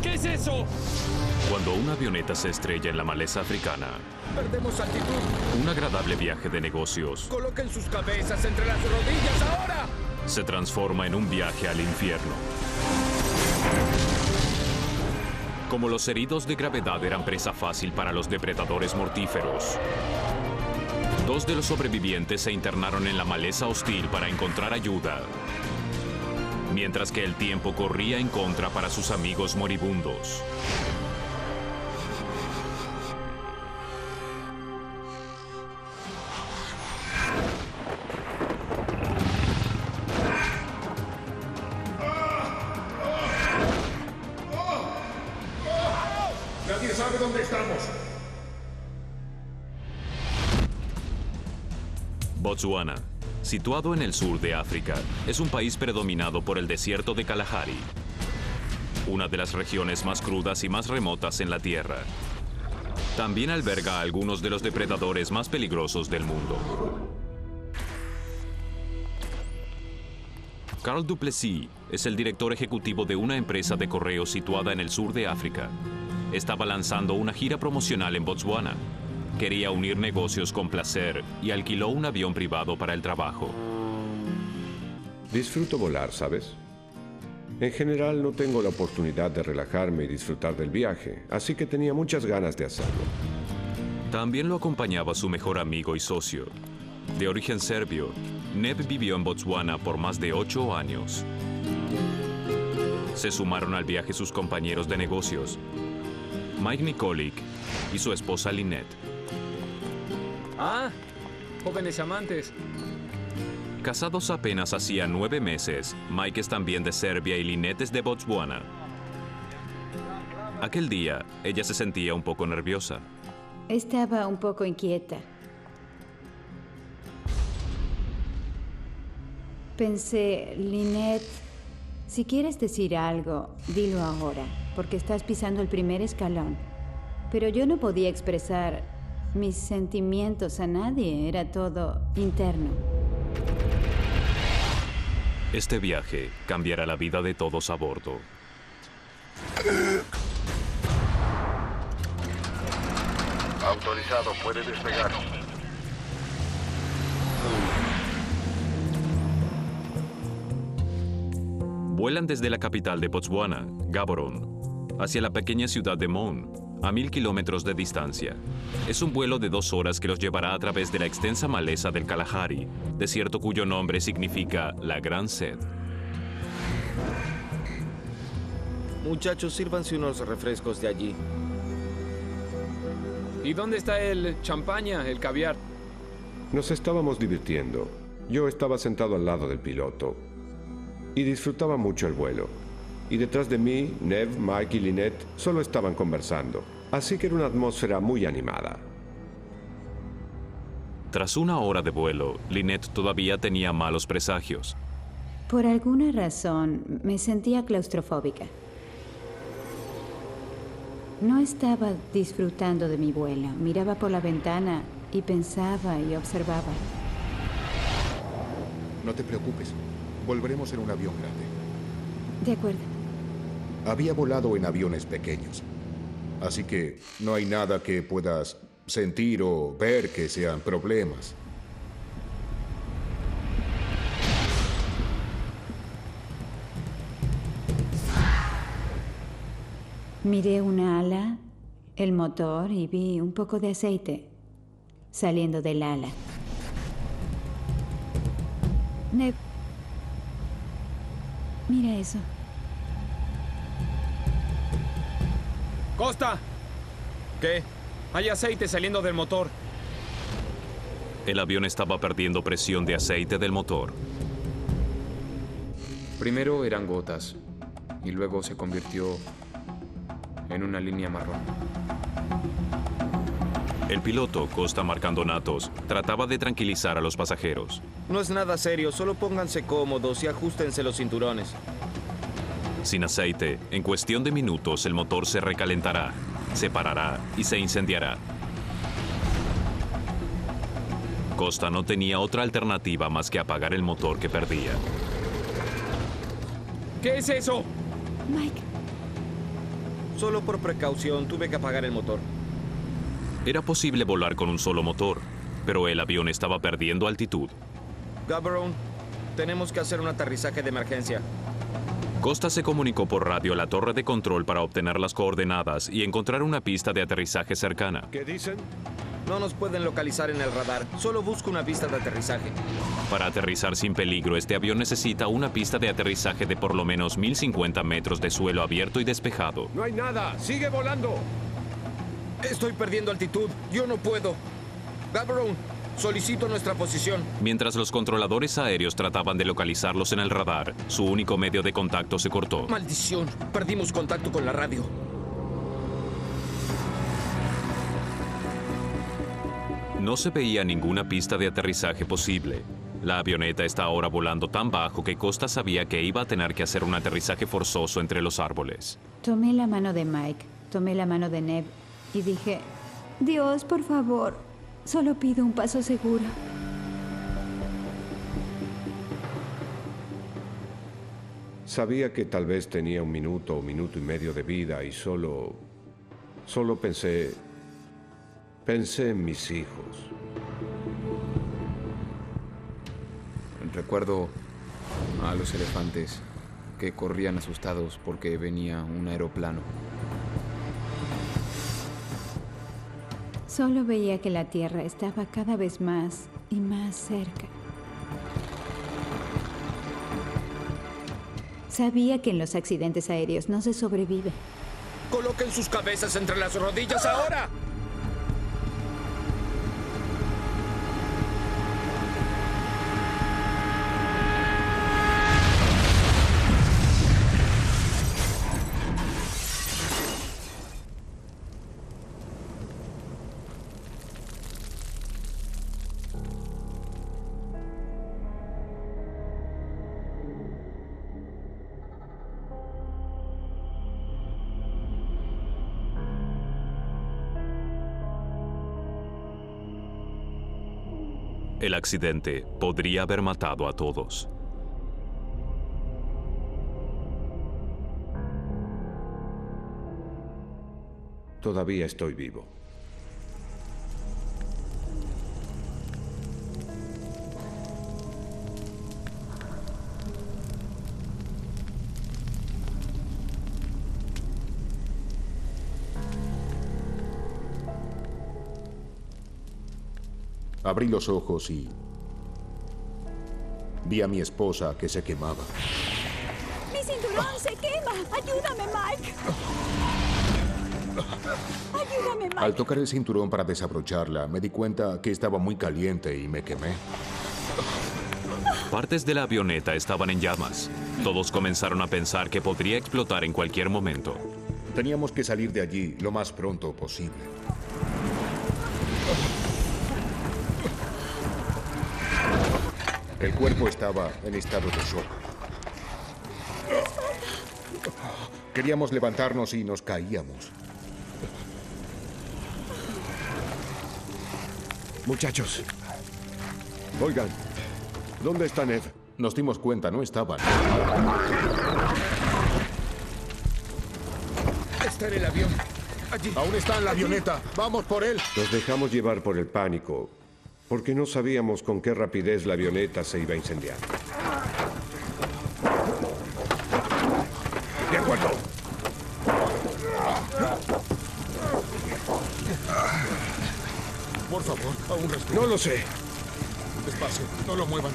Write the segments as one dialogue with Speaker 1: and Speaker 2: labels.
Speaker 1: ¿Qué es eso?
Speaker 2: Cuando una avioneta se estrella en la maleza africana,
Speaker 1: Perdemos altitud.
Speaker 2: un agradable viaje de negocios
Speaker 1: Coloquen sus cabezas entre las rodillas ahora.
Speaker 2: se transforma en un viaje al infierno. Como los heridos de gravedad eran presa fácil para los depredadores mortíferos, 2 de los sobrevivientes se internaron en la maleza hostil para encontrar ayuda, mientras que el tiempo corría en contra para sus amigos moribundos.
Speaker 3: Nadie sabe dónde estamos.
Speaker 2: Botswana, situado en el sur de África, es un país predominado por el desierto de Kalahari, una de las regiones más crudas y más remotas en la Tierra. También alberga a algunos de los depredadores más peligrosos del mundo. Carl Du Plessis es el director ejecutivo de una empresa de correos situada en el sur de África. Estaba lanzando una gira promocional en Botswana. Quería unir negocios con placer y alquiló un avión privado para el trabajo.
Speaker 4: Disfruto volar, ¿sabes? En general no tengo la oportunidad de relajarme y disfrutar del viaje, así que tenía muchas ganas de hacerlo.
Speaker 2: También lo acompañaba su mejor amigo y socio. De origen serbio, Neb vivió en Botswana por más de 8 años. Se sumaron al viaje sus compañeros de negocios, Mike Nikolic y su esposa Lynette.
Speaker 1: Ah, jóvenes amantes.
Speaker 2: Casados apenas hacía 9 meses, Mike es también de Serbia y Lynette es de Botswana. Aquel día, ella se sentía un poco nerviosa.
Speaker 5: Estaba un poco inquieta. Pensé, Lynette, si quieres decir algo, dilo ahora, porque estás pisando el primer escalón. Pero yo no podía expresar mis sentimientos a nadie, era todo interno.
Speaker 2: Este viaje cambiará la vida de todos a bordo.
Speaker 3: Autorizado, puede despegar.
Speaker 2: Vuelan desde la capital de Botswana, Gaborone, hacia la pequeña ciudad de Mon, a 1000 kilómetros de distancia. Es un vuelo de 2 horas que los llevará a través de la extensa maleza del Kalahari, desierto cuyo nombre significa la gran sed.
Speaker 6: Muchachos, sírvanse unos refrescos de allí.
Speaker 1: ¿Y dónde está el champaña, el caviar?
Speaker 4: Nos estábamos divirtiendo. Yo estaba sentado al lado del piloto y disfrutaba mucho el vuelo. Y detrás de mí, Neb, Mike y Lynette solo estaban conversando. Así que era una atmósfera muy animada.
Speaker 2: Tras 1 hora de vuelo, Lynette todavía tenía malos presagios.
Speaker 5: Por alguna razón, me sentía claustrofóbica. No estaba disfrutando de mi vuelo. Miraba por la ventana y pensaba y observaba.
Speaker 3: No te preocupes. Volveremos en un avión grande.
Speaker 5: De acuerdo.
Speaker 3: Había volado en aviones pequeños. Así que no hay nada que puedas sentir o ver que sean problemas.
Speaker 5: Miré una ala, el motor y vi un poco de aceite saliendo del ala. Neb, mira eso.
Speaker 1: ¡Costa! ¿Qué? Hay aceite saliendo del motor.
Speaker 2: El avión estaba perdiendo presión de aceite del motor.
Speaker 1: Primero eran gotas y luego se convirtió en una línea marrón.
Speaker 2: El piloto, Costa Marcandonatos, trataba de tranquilizar a los pasajeros.
Speaker 6: No es nada serio, solo pónganse cómodos y ajustense los cinturones.
Speaker 2: Sin aceite, en cuestión de minutos el motor se recalentará, se parará y se incendiará. Costa no tenía otra alternativa más que apagar el motor que perdía.
Speaker 1: ¿Qué es eso?
Speaker 5: Mike,
Speaker 6: Solo por precaución tuve que apagar el motor.
Speaker 2: Era posible volar con un solo motor, pero el avión estaba perdiendo altitud.
Speaker 6: Gaborone, tenemos que hacer un aterrizaje de emergencia.
Speaker 2: Costa se comunicó por radio a la torre de control para obtener las coordenadas y encontrar una pista de aterrizaje cercana.
Speaker 4: ¿Qué dicen?
Speaker 6: No nos pueden localizar en el radar. Solo busco una pista de aterrizaje.
Speaker 2: Para aterrizar sin peligro, este avión necesita una pista de aterrizaje de por lo menos 1050 metros de suelo abierto y despejado.
Speaker 4: No hay nada. ¡Sigue volando!
Speaker 6: Estoy perdiendo altitud. Yo no puedo. Gaborone, solicito nuestra posición.
Speaker 2: Mientras los controladores aéreos trataban de localizarlos en el radar, su único medio de contacto se cortó.
Speaker 6: Maldición. Perdimos contacto con la radio.
Speaker 2: No se veía ninguna pista de aterrizaje posible. La avioneta está ahora volando tan bajo que Costa sabía que iba a tener que hacer un aterrizaje forzoso entre los árboles.
Speaker 5: Tomé la mano de Mike, tomé la mano de Neb y dije, Dios, por favor, solo pido un paso seguro.
Speaker 4: Sabía que tal vez tenía un minuto o minuto y medio de vida y solo pensé en mis hijos.
Speaker 1: Recuerdo a los elefantes que corrían asustados porque venía un aeroplano.
Speaker 5: Solo veía que la Tierra estaba cada vez más y más cerca. Sabía que en los accidentes aéreos no se sobrevive.
Speaker 6: Coloquen sus cabezas entre las rodillas ahora.
Speaker 2: El accidente podría haber matado a todos.
Speaker 4: Todavía estoy vivo.
Speaker 3: Abrí los ojos y vi a mi esposa que se quemaba.
Speaker 5: ¡Mi cinturón se quema! ¡Ayúdame, Mike! ¡Ayúdame, Mike!
Speaker 3: Al tocar el cinturón para desabrocharla, me di cuenta que estaba muy caliente y me quemé.
Speaker 2: Partes de la avioneta estaban en llamas. Todos comenzaron a pensar que podría explotar en cualquier momento.
Speaker 3: Teníamos que salir de allí lo más pronto posible. El cuerpo estaba en estado de shock. Queríamos levantarnos y nos caíamos.
Speaker 4: Muchachos. Oigan, ¿dónde está Ned?
Speaker 3: Nos dimos cuenta, no estaban.
Speaker 6: Está en el avión. Allí.
Speaker 3: Aún está en la avioneta. Vamos por él.
Speaker 4: Nos dejamos llevar por el pánico, porque no sabíamos con qué rapidez la avioneta se iba a incendiar.
Speaker 3: De acuerdo. Por favor, aún respira.
Speaker 4: No lo sé.
Speaker 3: Despacio, no lo muevan.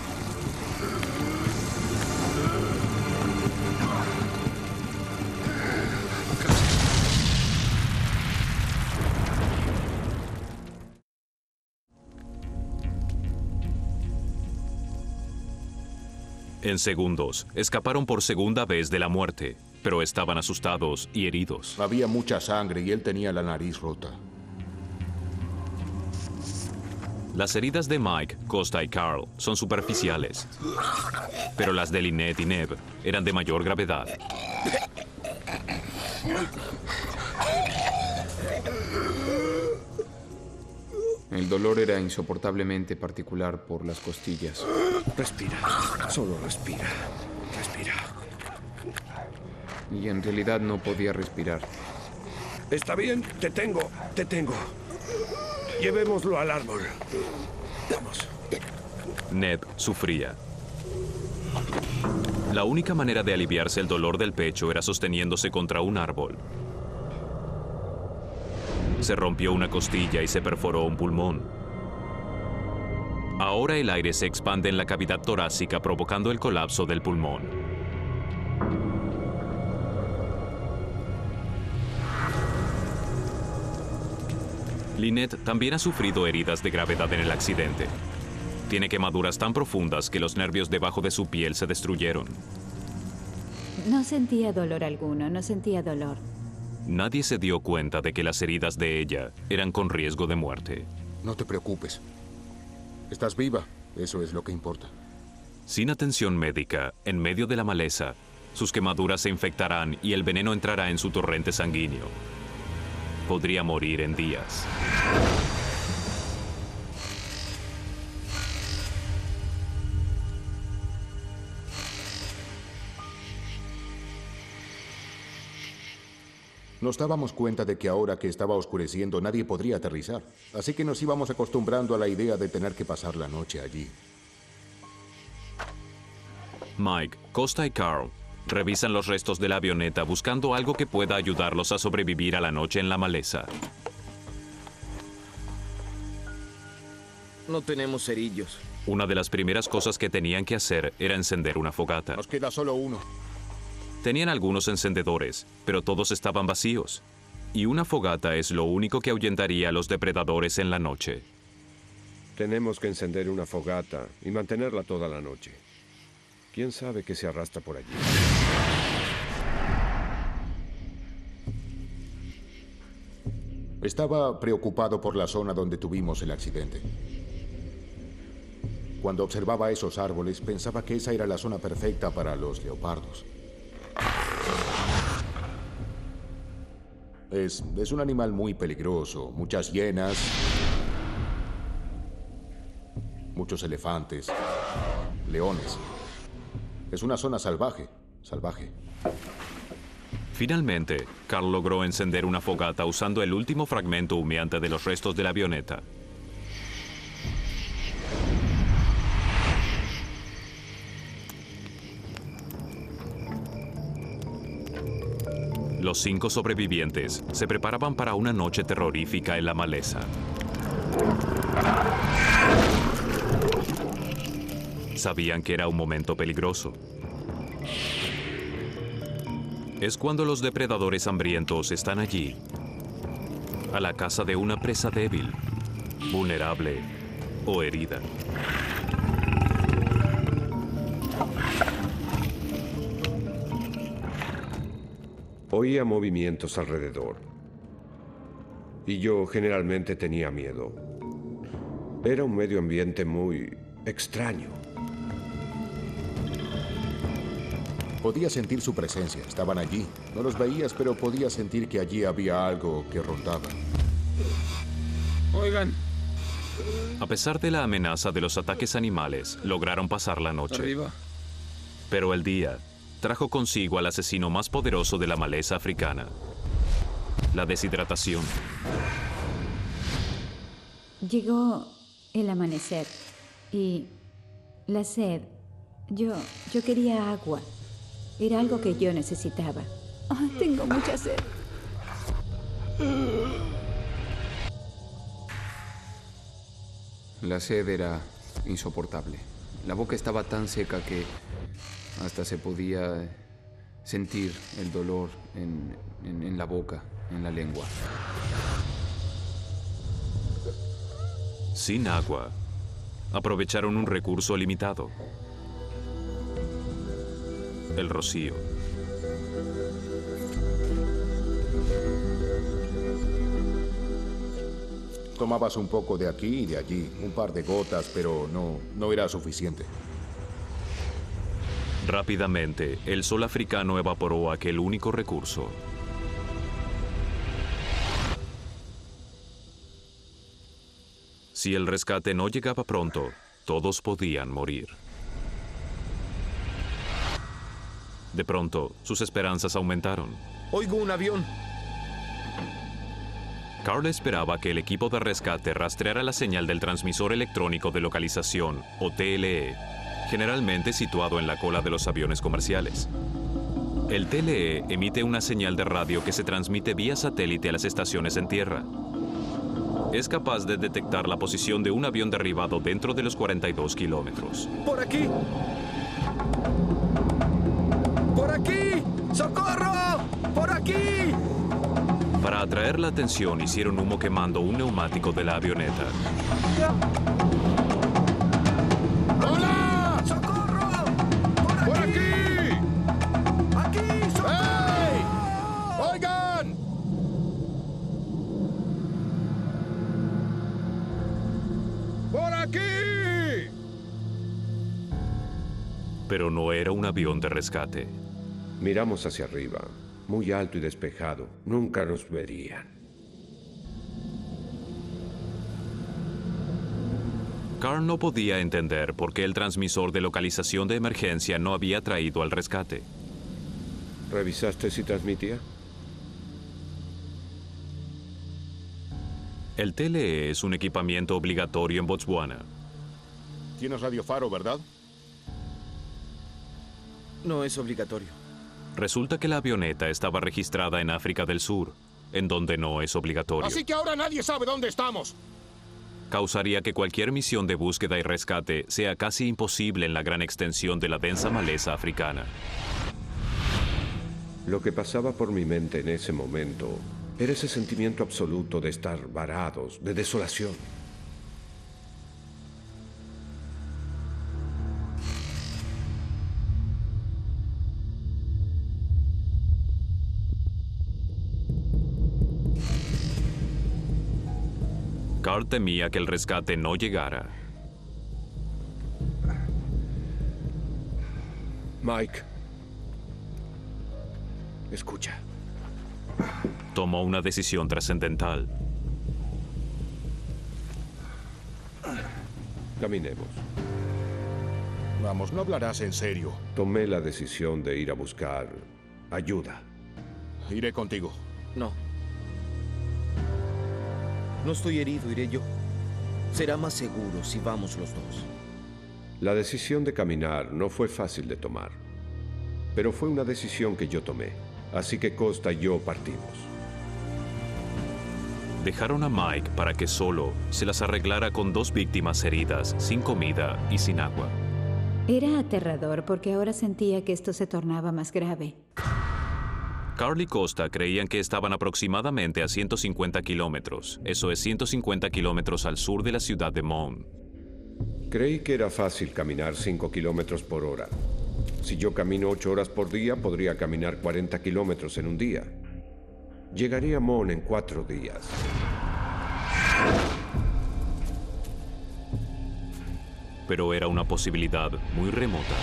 Speaker 2: En segundos, escaparon por segunda vez de la muerte, pero estaban asustados y heridos.
Speaker 3: Había mucha sangre y él tenía la nariz rota.
Speaker 2: Las heridas de Mike, Costa y Carl son superficiales, pero las de Lynette y Neb eran de mayor gravedad.
Speaker 1: El dolor era insoportablemente particular por las costillas.
Speaker 4: Respira, solo respira, respira.
Speaker 1: Y en realidad no podía respirar.
Speaker 4: Está bien, te tengo. Llevémoslo al árbol. Vamos.
Speaker 2: Ned sufría. La única manera de aliviarse el dolor del pecho era sosteniéndose contra un árbol. Se rompió una costilla y se perforó un pulmón. Ahora el aire se expande en la cavidad torácica, provocando el colapso del pulmón. Lynette también ha sufrido heridas de gravedad en el accidente. Tiene quemaduras tan profundas que los nervios debajo de su piel se destruyeron.
Speaker 5: No sentía dolor alguno, no sentía dolor.
Speaker 2: Nadie se dio cuenta de que las heridas de ella eran con riesgo de muerte.
Speaker 3: No te preocupes. Estás viva. Eso es lo que importa.
Speaker 2: Sin atención médica, en medio de la maleza, sus quemaduras se infectarán y el veneno entrará en su torrente sanguíneo. Podría morir en días.
Speaker 3: Nos dábamos cuenta de que ahora que estaba oscureciendo nadie podría aterrizar. Así que nos íbamos acostumbrando a la idea de tener que pasar la noche allí.
Speaker 2: Mike, Costa y Carl revisan los restos de la avioneta buscando algo que pueda ayudarlos a sobrevivir a la noche en la maleza.
Speaker 6: No tenemos cerillos.
Speaker 2: Una de las primeras cosas que tenían que hacer era encender una fogata.
Speaker 3: Nos queda solo uno.
Speaker 2: Tenían algunos encendedores, pero todos estaban vacíos. Y una fogata es lo único que ahuyentaría a los depredadores en la noche.
Speaker 4: Tenemos que encender una fogata y mantenerla toda la noche. ¿Quién sabe qué se arrastra por allí?
Speaker 3: Estaba preocupado por la zona donde tuvimos el accidente. Cuando observaba esos árboles, pensaba que esa era la zona perfecta para los leopardos. Es un animal muy peligroso. Muchas hienas, muchos elefantes, leones. Es una zona salvaje.
Speaker 2: Finalmente, Carl logró encender una fogata usando el último fragmento humeante de los restos de la avioneta. Los 5 sobrevivientes se preparaban para una noche terrorífica en la maleza. Sabían que era un momento peligroso. Es cuando los depredadores hambrientos están allí, a la caza de una presa débil, vulnerable o herida.
Speaker 4: Oía movimientos alrededor. Y yo generalmente tenía miedo. Era un medio ambiente muy extraño.
Speaker 3: Podía sentir su presencia. Estaban allí. No los veías, pero podía sentir que allí había algo que rondaba.
Speaker 6: Oigan,
Speaker 2: A pesar de la amenaza de los ataques animales, lograron pasar la noche.
Speaker 6: arriba.
Speaker 2: Pero el día trajo consigo al asesino más poderoso de la maleza africana: la deshidratación.
Speaker 5: Llegó el amanecer y la sed. Yo quería agua. Era algo que yo necesitaba. Tengo mucha sed.
Speaker 1: La sed era insoportable. La boca estaba tan seca que hasta se podía sentir el dolor en la boca, en la lengua.
Speaker 2: Sin agua, aprovecharon un recurso limitado: el rocío.
Speaker 3: Tomabas un poco de aquí y de allí, un par de gotas, pero no era suficiente.
Speaker 2: Rápidamente, el sol africano evaporó aquel único recurso. Si el rescate no llegaba pronto, todos podían morir. De pronto, sus esperanzas aumentaron.
Speaker 6: Oigo un avión.
Speaker 2: Carl esperaba que el equipo de rescate rastreara la señal del transmisor electrónico de localización, o TLE, generalmente situado en la cola de los aviones comerciales. El TLE emite una señal de radio que se transmite vía satélite a las estaciones en tierra. Es capaz de detectar la posición de un avión derribado dentro de los 42 kilómetros.
Speaker 6: ¡Por aquí! ¡Por aquí! ¡Socorro! ¡Por aquí!
Speaker 2: Para atraer la atención, hicieron humo quemando un neumático de la avioneta.
Speaker 3: ¡Hola!
Speaker 6: ¡Socorro!
Speaker 3: ¡Por aquí!
Speaker 6: ¡Aquí! ¡Socorro!
Speaker 3: ¡Hey! ¡Oigan! ¡Por aquí!
Speaker 2: Pero no era un avión de rescate.
Speaker 4: Miramos hacia arriba, muy alto y despejado. Nunca nos verían.
Speaker 2: Carl no podía entender por qué el transmisor de localización de emergencia no había traído al rescate.
Speaker 4: ¿Revisaste si transmitía?
Speaker 2: El TLE es un equipamiento obligatorio en Botswana.
Speaker 3: Tienes radiofaro, ¿verdad?
Speaker 6: No es obligatorio.
Speaker 2: Resulta que la avioneta estaba registrada en África del Sur, en donde no es obligatorio.
Speaker 3: Así que ahora nadie sabe dónde estamos.
Speaker 2: Causaría que cualquier misión de búsqueda y rescate sea casi imposible en la gran extensión de la densa maleza africana.
Speaker 4: Lo que pasaba por mi mente en ese momento era ese sentimiento absoluto de estar varados, de desolación.
Speaker 2: Carl temía que el rescate no llegara.
Speaker 4: Mike, escucha.
Speaker 2: Tomó una decisión trascendental.
Speaker 4: Caminemos.
Speaker 3: Vamos, no hablarás en serio.
Speaker 4: Tomé la decisión de ir a buscar ayuda.
Speaker 3: Iré contigo.
Speaker 6: No. No estoy herido, iré yo. Será más seguro si vamos los dos.
Speaker 4: La decisión de caminar no fue fácil de tomar, pero fue una decisión que yo tomé. Así que Costa y yo partimos.
Speaker 2: Dejaron a Mike para que solo se las arreglara con 2 víctimas heridas, sin comida y sin agua.
Speaker 5: Era aterrador porque ahora sentía que esto se tornaba más grave.
Speaker 2: Carl y Costa creían que estaban aproximadamente a 150 kilómetros. Eso es 150 kilómetros al sur de la ciudad de Mon.
Speaker 4: Creí que era fácil caminar 5 kilómetros por hora. Si yo camino 8 horas por día, podría caminar 40 kilómetros en un día. Llegaría a Mon en 4 días.
Speaker 2: Pero era una posibilidad muy remota.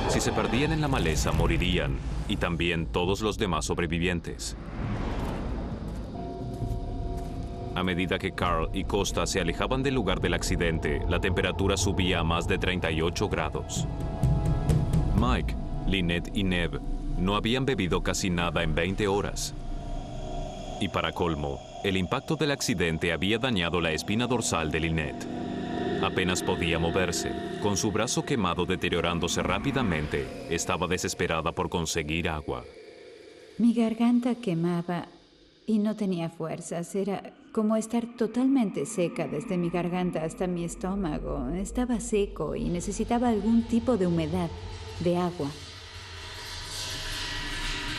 Speaker 2: Si se perdían en la maleza, morirían, y también todos los demás sobrevivientes. A medida que Carl y Costa se alejaban del lugar del accidente, la temperatura subía a más de 38 grados. Mike, Lynette y Neve no habían bebido casi nada en 20 horas. Y para colmo, el impacto del accidente había dañado la espina dorsal de Lynette. Apenas podía moverse. Con su brazo quemado deteriorándose rápidamente, estaba desesperada por conseguir agua.
Speaker 5: Mi garganta quemaba y no tenía fuerzas. Era como estar totalmente seca desde mi garganta hasta mi estómago. Estaba seco y necesitaba algún tipo de humedad, de agua.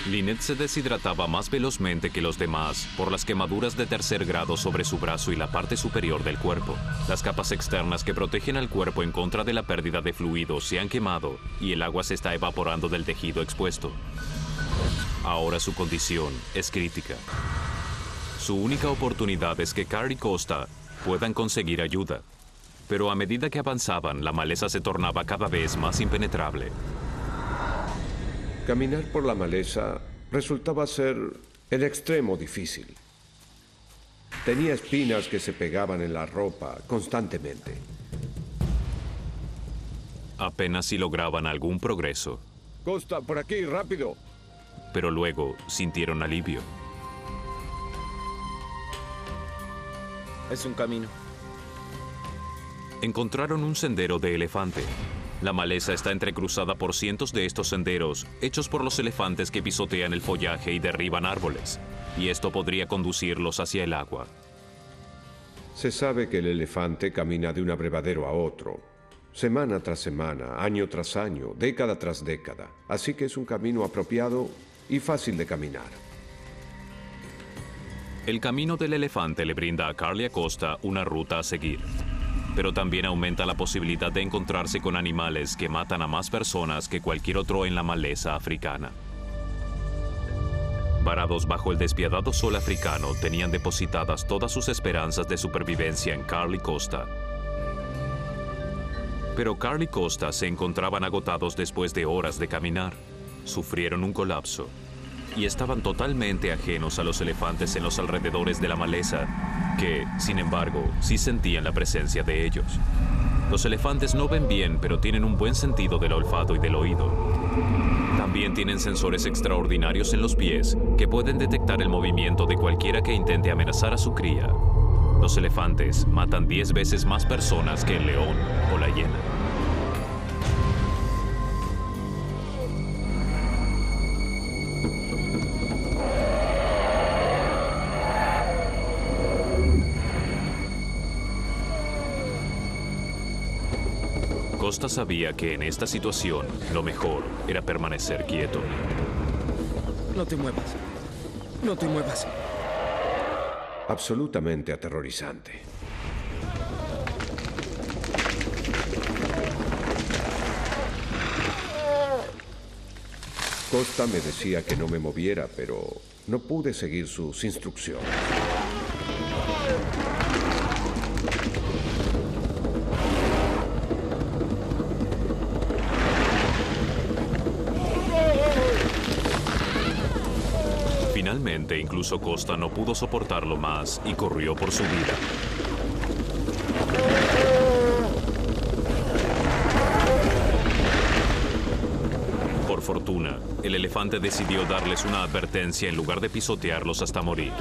Speaker 2: Lynette se deshidrataba más velozmente que los demás por las quemaduras de 3er grado sobre su brazo y la parte superior del cuerpo. Las capas externas que protegen al cuerpo en contra de la pérdida de fluidos se han quemado y el agua se está evaporando del tejido expuesto. Ahora su condición es crítica. Su única oportunidad es que Carl y Costa puedan conseguir ayuda. Pero a medida que avanzaban, la maleza se tornaba cada vez más impenetrable.
Speaker 4: Caminar por la maleza resultaba ser en extremo difícil. Tenía espinas que se pegaban en la ropa constantemente.
Speaker 2: Apenas si lograban algún progreso.
Speaker 4: Costa, por aquí, rápido.
Speaker 2: Pero luego sintieron alivio.
Speaker 6: Es un camino.
Speaker 2: Encontraron un sendero de elefante. La maleza está entrecruzada por cientos de estos senderos, hechos por los elefantes que pisotean el follaje y derriban árboles. Y esto podría conducirlos hacia el agua.
Speaker 4: Se sabe que el elefante camina de un abrevadero a otro, semana tras semana, año tras año, década tras década. Así que es un camino apropiado y fácil de caminar.
Speaker 2: El camino del elefante le brinda a Carl y a Costa una ruta a seguir, pero también aumenta la posibilidad de encontrarse con animales que matan a más personas que cualquier otro en la maleza africana. Varados bajo el despiadado sol africano, tenían depositadas todas sus esperanzas de supervivencia en Carl y Costa. Pero Carl y Costa se encontraban agotados después de horas de caminar. Sufrieron un colapso y estaban totalmente ajenos a los elefantes en los alrededores de la maleza, que, sin embargo, sí sentían la presencia de ellos. Los elefantes no ven bien, pero tienen un buen sentido del olfato y del oído. También tienen sensores extraordinarios en los pies que pueden detectar el movimiento de cualquiera que intente amenazar a su cría. Los elefantes matan 10 veces más personas que el león o la hiena. Costa sabía que en esta situación lo mejor era permanecer quieto.
Speaker 6: No te muevas. No te muevas.
Speaker 4: Absolutamente aterrorizante. Costa me decía que no me moviera, pero no pude seguir sus instrucciones.
Speaker 2: Finalmente, incluso Costa no pudo soportarlo más y corrió por su vida. Por fortuna, el elefante decidió darles una advertencia en lugar de pisotearlos hasta morir.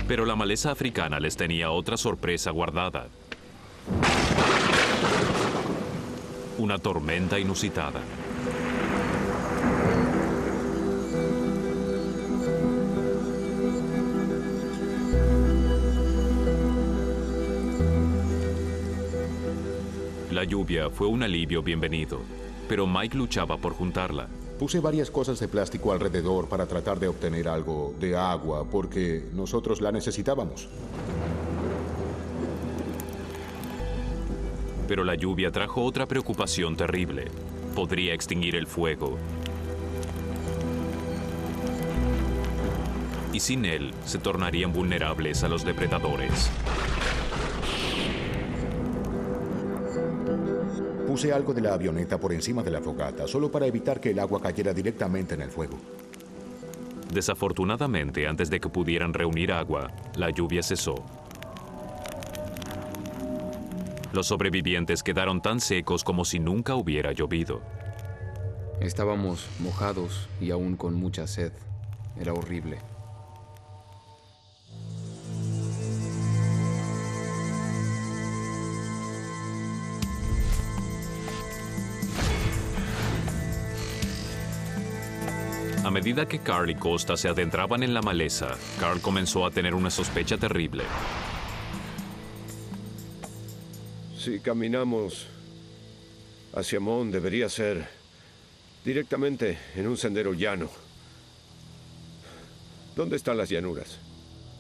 Speaker 2: Pero la maleza africana les tenía otra sorpresa guardada. Una tormenta inusitada. La lluvia fue un alivio bienvenido, pero Mike luchaba por juntarla.
Speaker 3: Puse varias cosas de plástico alrededor para tratar de obtener algo de agua, porque nosotros la necesitábamos.
Speaker 2: Pero la lluvia trajo otra preocupación terrible. Podría extinguir el fuego. Y sin él, se tornarían vulnerables a los depredadores.
Speaker 3: Puse algo de la avioneta por encima de la fogata, solo para evitar que el agua cayera directamente en el fuego.
Speaker 2: Desafortunadamente, antes de que pudieran reunir agua, la lluvia cesó. Los sobrevivientes quedaron tan secos como si nunca hubiera llovido.
Speaker 1: Estábamos mojados y aún con mucha sed. Era horrible.
Speaker 2: A medida que Carl y Costa se adentraban en la maleza, Carl comenzó a tener una sospecha terrible.
Speaker 4: Si caminamos hacia Mont, debería ser directamente en un sendero llano. ¿Dónde están las llanuras?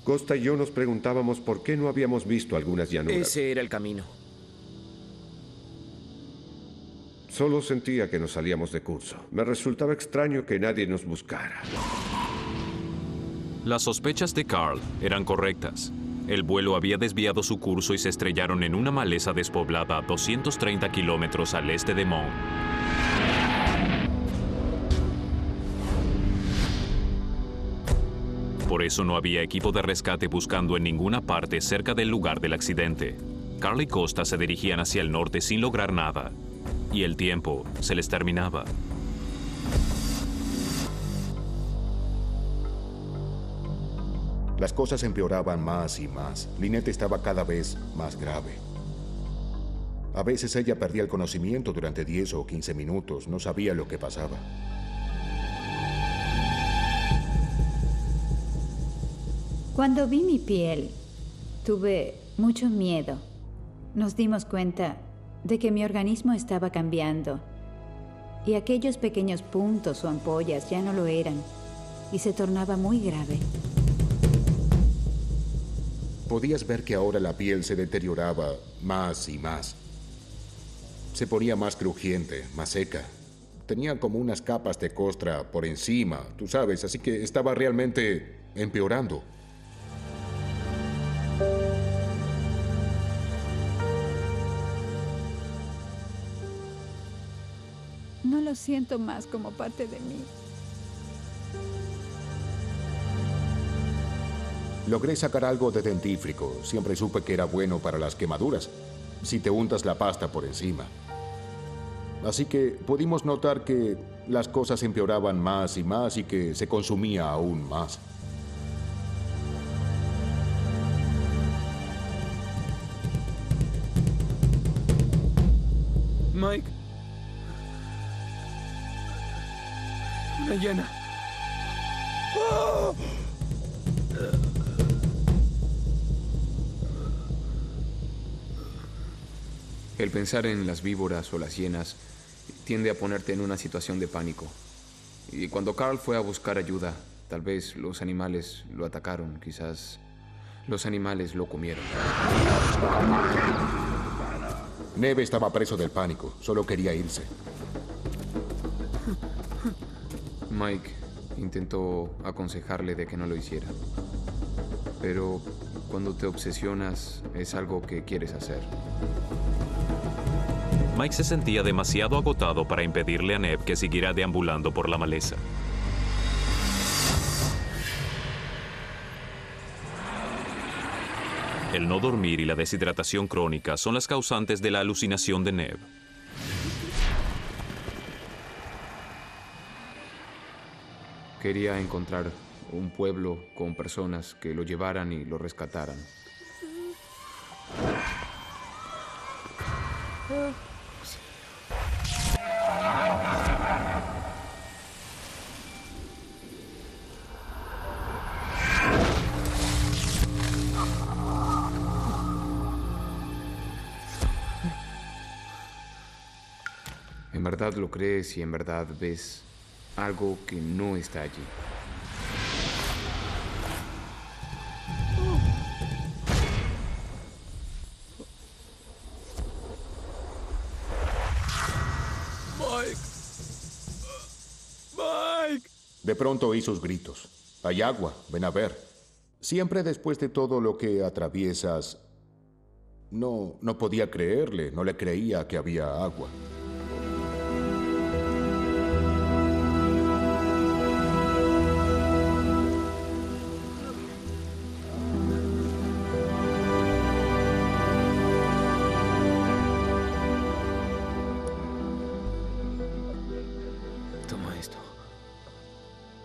Speaker 4: Costa y yo nos preguntábamos por qué no habíamos visto algunas llanuras.
Speaker 6: Ese era el camino.
Speaker 4: Solo sentía que nos salíamos de curso. Me resultaba extraño que nadie nos buscara.
Speaker 2: Las sospechas de Carl eran correctas. El vuelo había desviado su curso y se estrellaron en una maleza despoblada a 230 kilómetros al este de Mont. Por eso no había equipo de rescate buscando en ninguna parte cerca del lugar del accidente. Carl y Costa se dirigían hacia el norte sin lograr nada. Y el tiempo se les terminaba.
Speaker 3: Las cosas empeoraban más y más. Lynette estaba cada vez más grave. A veces ella perdía el conocimiento durante 10 o 15 minutos. No sabía lo que pasaba.
Speaker 5: Cuando vi mi piel, tuve mucho miedo. Nos dimos cuenta de que mi organismo estaba cambiando. Y aquellos pequeños puntos o ampollas ya no lo eran. Y se tornaba muy grave.
Speaker 3: Podías ver que ahora la piel se deterioraba más y más. Se ponía más crujiente, más seca. Tenía como unas capas de costra por encima, tú sabes, así que estaba realmente empeorando.
Speaker 5: No lo siento más como parte de mí.
Speaker 3: Logré sacar algo de dentífrico. Siempre supe que era bueno para las quemaduras, si te untas la pasta por encima. Así que pudimos notar que las cosas empeoraban más y más y que se consumía aún más.
Speaker 6: Mike. Una hiena. ¡Oh!
Speaker 1: El pensar en las víboras o las hienas tiende a ponerte en una situación de pánico. Y cuando Carl fue a buscar ayuda, tal vez los animales lo atacaron, quizás los animales lo comieron.
Speaker 3: Neve estaba preso del pánico, solo quería irse.
Speaker 1: Mike intentó aconsejarle de que no lo hiciera. Pero cuando te obsesionas, es algo que quieres hacer.
Speaker 2: Mike se sentía demasiado agotado para impedirle a Neve que siguiera deambulando por la maleza. El no dormir y la deshidratación crónica son las causantes de la alucinación de Neve.
Speaker 1: Quería encontrar un pueblo con personas que lo llevaran y lo rescataran. ¿En verdad lo crees y en verdad ves algo que no está allí?
Speaker 6: Mike. Mike.
Speaker 3: De pronto oí sus gritos. Hay agua, ven a ver. Siempre después de todo lo que atraviesas, no podía creerle, no le creía que había agua.
Speaker 1: Toma esto.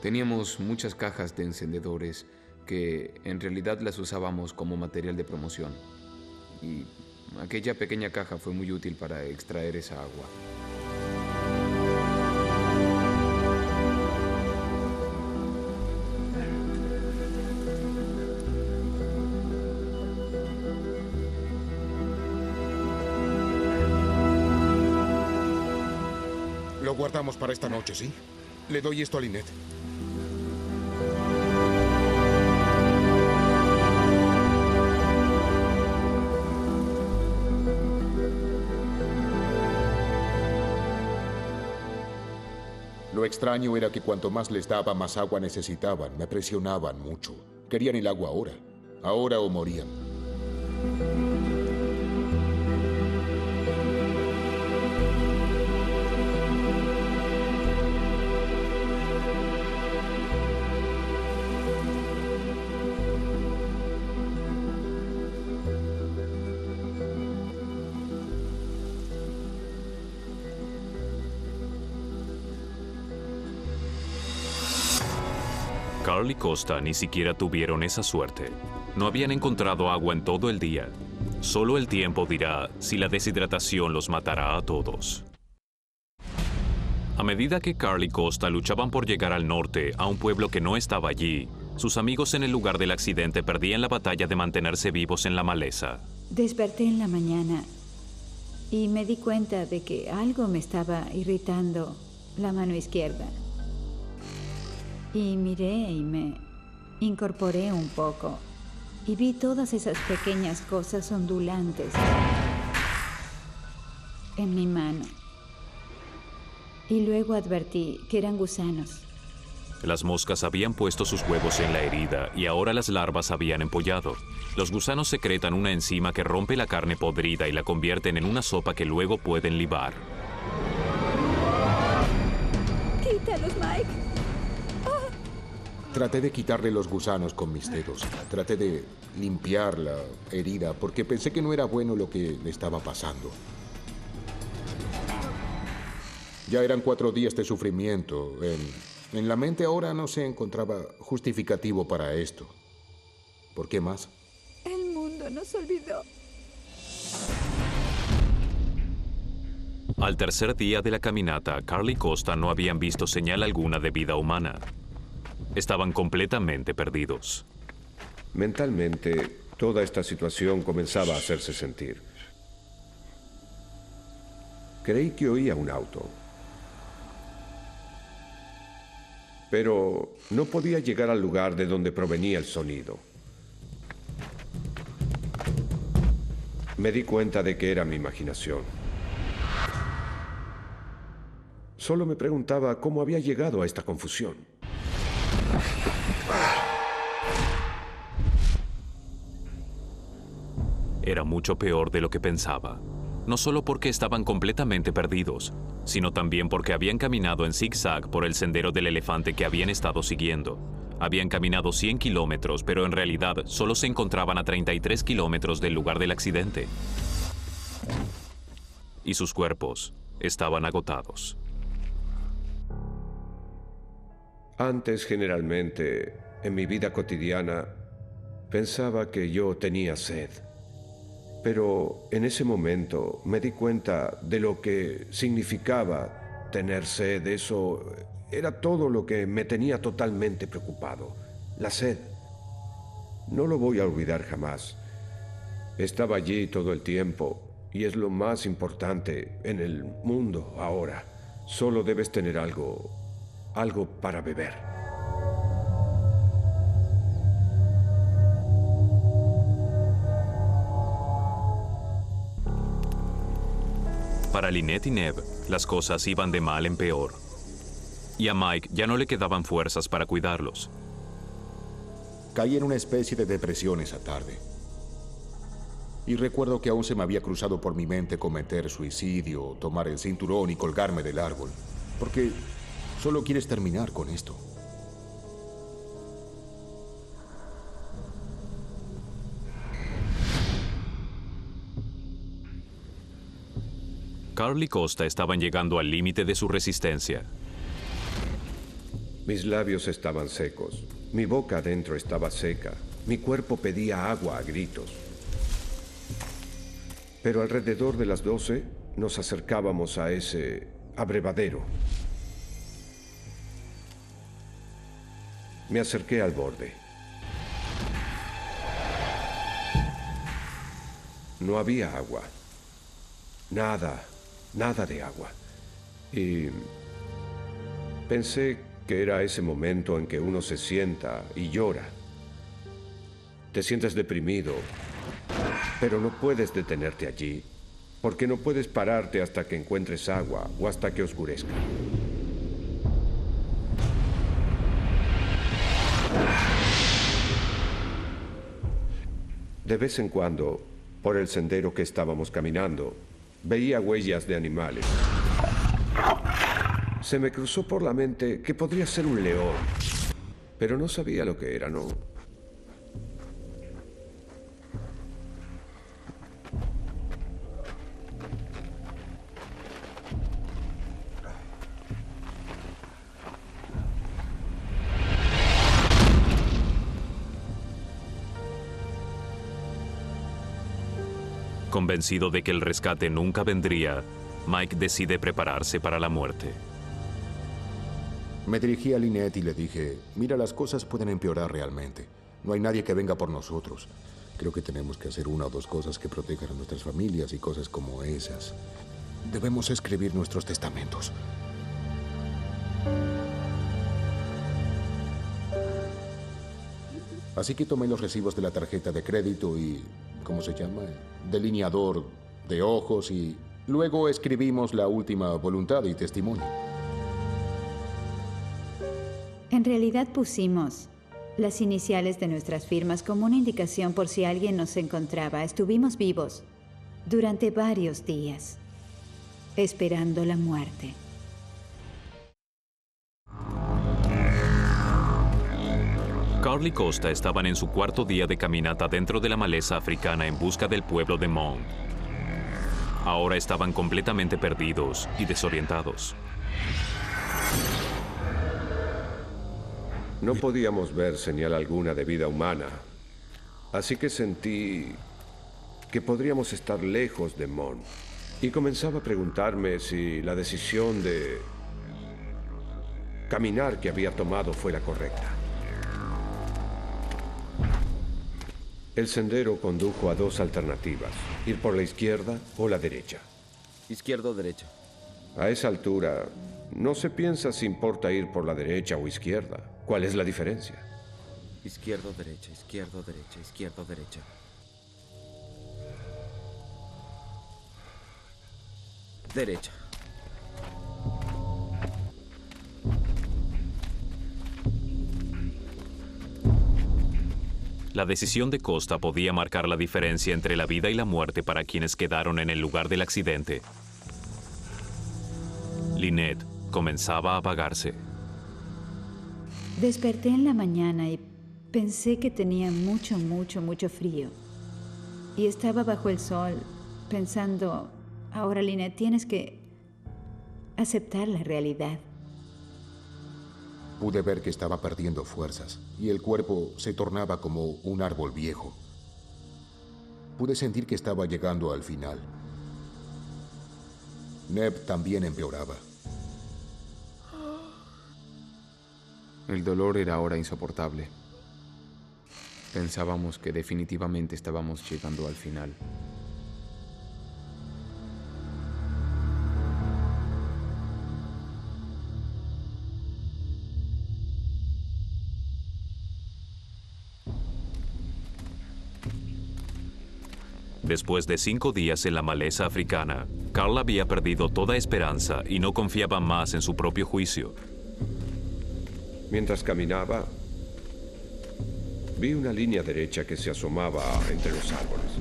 Speaker 1: Teníamos muchas cajas de encendedores que en realidad las usábamos como material de promoción. Y aquella pequeña caja fue muy útil para extraer esa agua.
Speaker 3: Lo guardamos para esta noche, ¿sí? Le doy esto a Lynette. Lo extraño era que cuanto más les daba, más agua necesitaban. Me presionaban mucho. Querían el agua ahora. Ahora o morían.
Speaker 2: Carl y Costa ni siquiera tuvieron esa suerte. No habían encontrado agua en todo el día. Solo el tiempo dirá si la deshidratación los matará a todos. A medida que Carl y Costa luchaban por llegar al norte, a un pueblo que no estaba allí, sus amigos en el lugar del accidente perdían la batalla de mantenerse vivos en la maleza.
Speaker 5: Desperté en la mañana y me di cuenta de que algo me estaba irritando la mano izquierda. Y miré y me incorporé un poco y vi todas esas pequeñas cosas ondulantes en mi mano. Y luego advertí que eran gusanos.
Speaker 2: Las moscas habían puesto sus huevos en la herida y ahora las larvas habían empollado. Los gusanos secretan una enzima que rompe la carne podrida y la convierten en una sopa que luego pueden libar.
Speaker 5: ¡Quítalos, Mike!
Speaker 3: Traté de quitarle los gusanos con mis dedos. Traté de limpiar la herida porque pensé que no era bueno lo que le estaba pasando. Ya eran 4 días de sufrimiento. En la mente ahora no se encontraba justificativo para esto. ¿Por qué más?
Speaker 5: El mundo nos olvidó.
Speaker 2: Al tercer día de la caminata, Carl y Costa no habían visto señal alguna de vida humana. Estaban completamente perdidos.
Speaker 4: Mentalmente, toda esta situación comenzaba a hacerse sentir. Creí que oía un auto. Pero no podía llegar al lugar de donde provenía el sonido. Me di cuenta de que era mi imaginación. Solo me preguntaba cómo había llegado a esta confusión.
Speaker 2: Era mucho peor de lo que pensaba. No solo porque estaban completamente perdidos, sino también porque habían caminado en zigzag por el sendero del elefante que habían estado siguiendo. Habían caminado 100 kilómetros, pero en realidad solo se encontraban a 33 kilómetros del lugar del accidente. Y sus cuerpos estaban agotados.
Speaker 4: Antes, generalmente, en mi vida cotidiana, pensaba que yo tenía sed. Pero en ese momento me di cuenta de lo que significaba tener sed. Eso era todo lo que me tenía totalmente preocupado. La sed. No lo voy a olvidar jamás. Estaba allí todo el tiempo y es lo más importante en el mundo ahora. Solo debes tener algo para beber.
Speaker 2: Para Lynette y Neve, las cosas iban de mal en peor. Y a Mike ya no le quedaban fuerzas para cuidarlos.
Speaker 3: Caí en una especie de depresión esa tarde. Y recuerdo que aún se me había cruzado por mi mente cometer suicidio, tomar el cinturón y colgarme del árbol. Porque solo quieres terminar con esto.
Speaker 2: Carl y Costa estaban llegando al límite de su resistencia.
Speaker 4: Mis labios estaban secos, mi boca adentro estaba seca, mi cuerpo pedía agua a gritos. Pero alrededor de las 12 nos acercábamos a ese abrevadero. Me acerqué al borde. No había agua. Nada de agua. Y pensé que era ese momento en que uno se sienta y llora. Te sientes deprimido, pero no puedes detenerte allí, porque no puedes pararte hasta que encuentres agua o hasta que oscurezca. De vez en cuando, por el sendero que estábamos caminando, veía huellas de animales. Se me cruzó por la mente que podría ser un león, pero no sabía lo que era, ¿no?
Speaker 2: Convencido de que el rescate nunca vendría, Mike decide prepararse para la muerte.
Speaker 3: Me dirigí a Lynette y le dije, mira, las cosas pueden empeorar realmente. No hay nadie que venga por nosotros. Creo que tenemos que hacer una o dos cosas que protejan a nuestras familias y cosas como esas. Debemos escribir nuestros testamentos. Así que tomé los recibos de la tarjeta de crédito y, ¿cómo se llama? Delineador de ojos y luego escribimos la última voluntad y testimonio.
Speaker 5: En realidad pusimos las iniciales de nuestras firmas como una indicación por si alguien nos encontraba. Estuvimos vivos durante varios días, esperando la muerte.
Speaker 2: Carl y Costa estaban en su cuarto día de caminata dentro de la maleza africana en busca del pueblo de Mon. Ahora estaban completamente perdidos y desorientados.
Speaker 4: No podíamos ver señal alguna de vida humana, así que sentí que podríamos estar lejos de Mon. Y comenzaba a preguntarme si la decisión de caminar que había tomado fue la correcta. El sendero condujo a dos alternativas, ir por la izquierda o la derecha.
Speaker 6: Izquierda o derecha.
Speaker 4: A esa altura, no se piensa si importa ir por la derecha o izquierda. ¿Cuál es la diferencia?
Speaker 6: Izquierda o derecha, izquierda o derecha, izquierda o derecha. Derecha.
Speaker 2: La decisión de Costa podía marcar la diferencia entre la vida y la muerte para quienes quedaron en el lugar del accidente. Lynette comenzaba a apagarse.
Speaker 5: Desperté en la mañana y pensé que tenía mucho frío. Y estaba bajo el sol pensando, ahora Lynette, tienes que aceptar la realidad.
Speaker 3: Pude ver que estaba perdiendo fuerzas y el cuerpo se tornaba como un árbol viejo. Pude sentir que estaba llegando al final. Neb también empeoraba.
Speaker 1: El dolor era ahora insoportable. Pensábamos que definitivamente estábamos llegando al final.
Speaker 2: Después de 5 días en la maleza africana, Carl había perdido toda esperanza y no confiaba más en su propio juicio.
Speaker 4: Mientras caminaba, vi una línea derecha que se asomaba entre los árboles.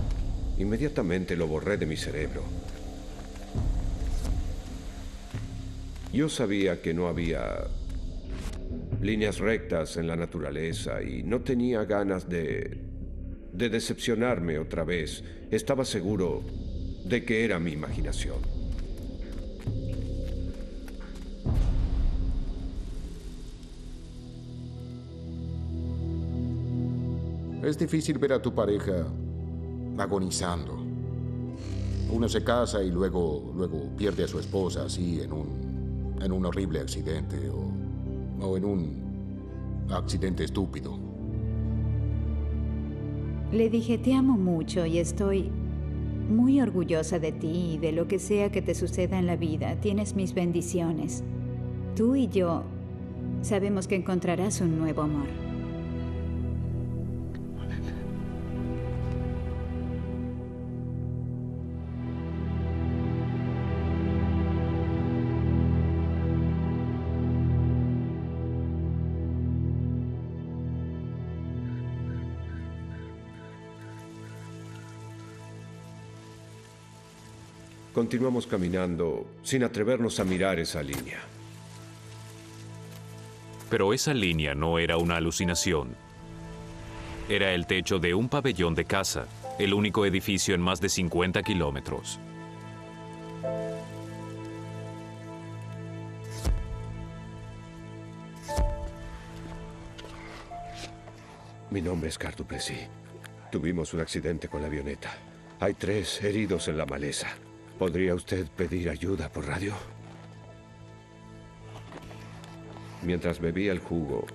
Speaker 4: Inmediatamente lo borré de mi cerebro. Yo sabía que no había líneas rectas en la naturaleza y no tenía ganas de decepcionarme otra vez. Estaba seguro de que era mi imaginación.
Speaker 3: Es difícil ver a tu pareja agonizando. Uno se casa y luego pierde a su esposa así en un horrible accidente o en un accidente estúpido.
Speaker 5: Le dije, te amo mucho y estoy muy orgullosa de ti y de lo que sea que te suceda en la vida. Tienes mis bendiciones. Tú y yo sabemos que encontrarás un nuevo amor.
Speaker 4: Continuamos caminando sin atrevernos a mirar esa línea.
Speaker 2: Pero esa línea no era una alucinación. Era el techo de un pabellón de casa, el único edificio en más de 50 kilómetros.
Speaker 4: Mi nombre es Carl Duplessis. Tuvimos un accidente con la avioneta. Hay 3 heridos en la maleza. ¿Podría usted pedir ayuda por radio? Mientras bebía el jugo,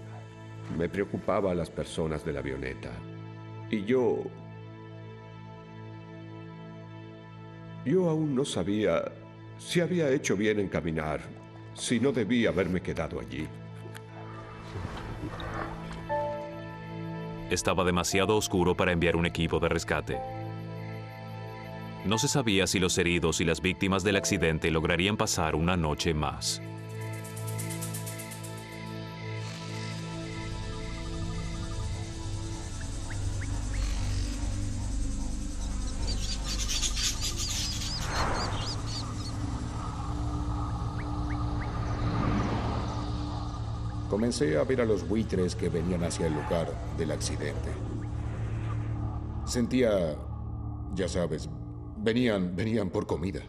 Speaker 4: me preocupaba a las personas de la avioneta. Y yo aún no sabía si había hecho bien en caminar, si no debía haberme quedado allí.
Speaker 2: Estaba demasiado oscuro para enviar un equipo de rescate. No se sabía si los heridos y las víctimas del accidente lograrían pasar una noche más.
Speaker 3: Comencé a ver a los buitres que venían hacia el lugar del accidente. Sentía, ya sabes, venían por comida.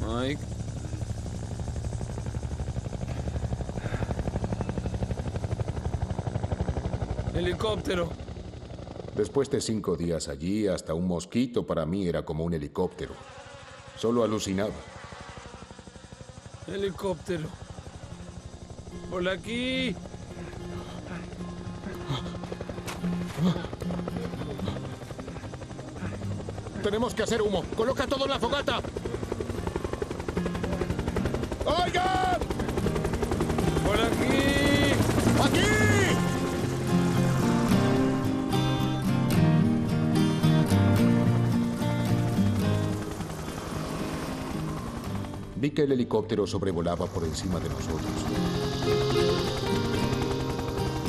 Speaker 6: Mike. Helicóptero.
Speaker 3: Después de 5 días allí, hasta un mosquito para mí era como un helicóptero. Solo alucinaba.
Speaker 6: Helicóptero. Por aquí.
Speaker 3: Tenemos que hacer humo. Coloca todo en la fogata. ¡Oigan!
Speaker 6: Por aquí.
Speaker 3: ¡Aquí! Vi que el helicóptero sobrevolaba por encima de nosotros.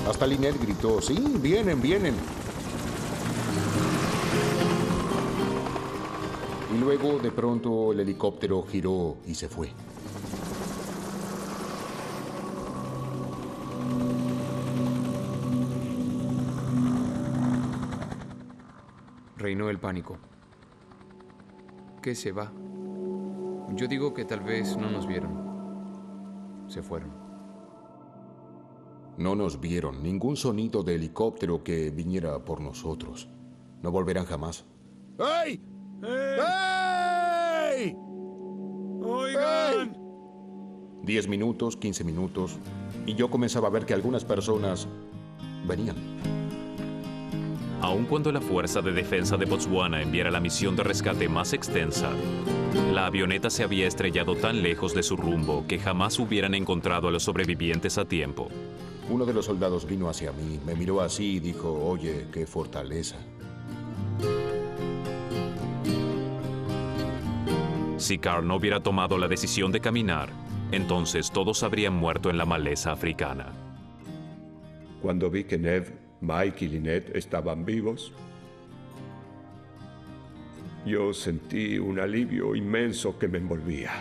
Speaker 3: Hasta Lynette gritó, ¡sí, vienen, vienen! Y luego, de pronto, el helicóptero giró y se fue.
Speaker 1: Reinó el pánico. ¿Qué se va? Yo digo que tal vez no nos vieron. Se fueron.
Speaker 3: No nos vieron. Ningún sonido de helicóptero que viniera por nosotros. No volverán jamás. ¡Ey! ¡Ey!
Speaker 6: Oigan.
Speaker 3: 10 minutos, 15 minutos. Y yo comenzaba a ver que algunas personas venían.
Speaker 2: Aun cuando la Fuerza de Defensa de Botswana enviara la misión de rescate más extensa, la avioneta se había estrellado tan lejos de su rumbo que jamás hubieran encontrado a los sobrevivientes a tiempo.
Speaker 3: Uno de los soldados vino hacia mí, me miró así y dijo, oye, qué fortaleza.
Speaker 2: Si Carl no hubiera tomado la decisión de caminar, entonces todos habrían muerto en la maleza africana.
Speaker 4: Cuando vi que Nev, Mike y Lynette estaban vivos, yo sentí un alivio inmenso que me envolvía.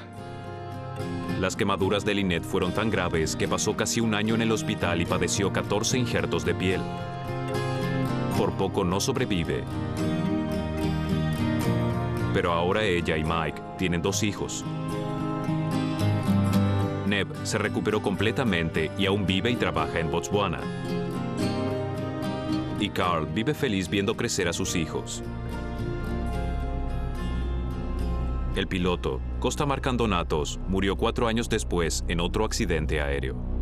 Speaker 2: Las quemaduras de Lynette fueron tan graves que pasó casi un año en el hospital y padeció 14 injertos de piel. Por poco no sobrevive. Pero ahora ella y Mike tienen 2 hijos. Nev se recuperó completamente y aún vive y trabaja en Botswana. Y Carl vive feliz viendo crecer a sus hijos. El piloto, Costa Marcandonatos, murió 4 años después en otro accidente aéreo.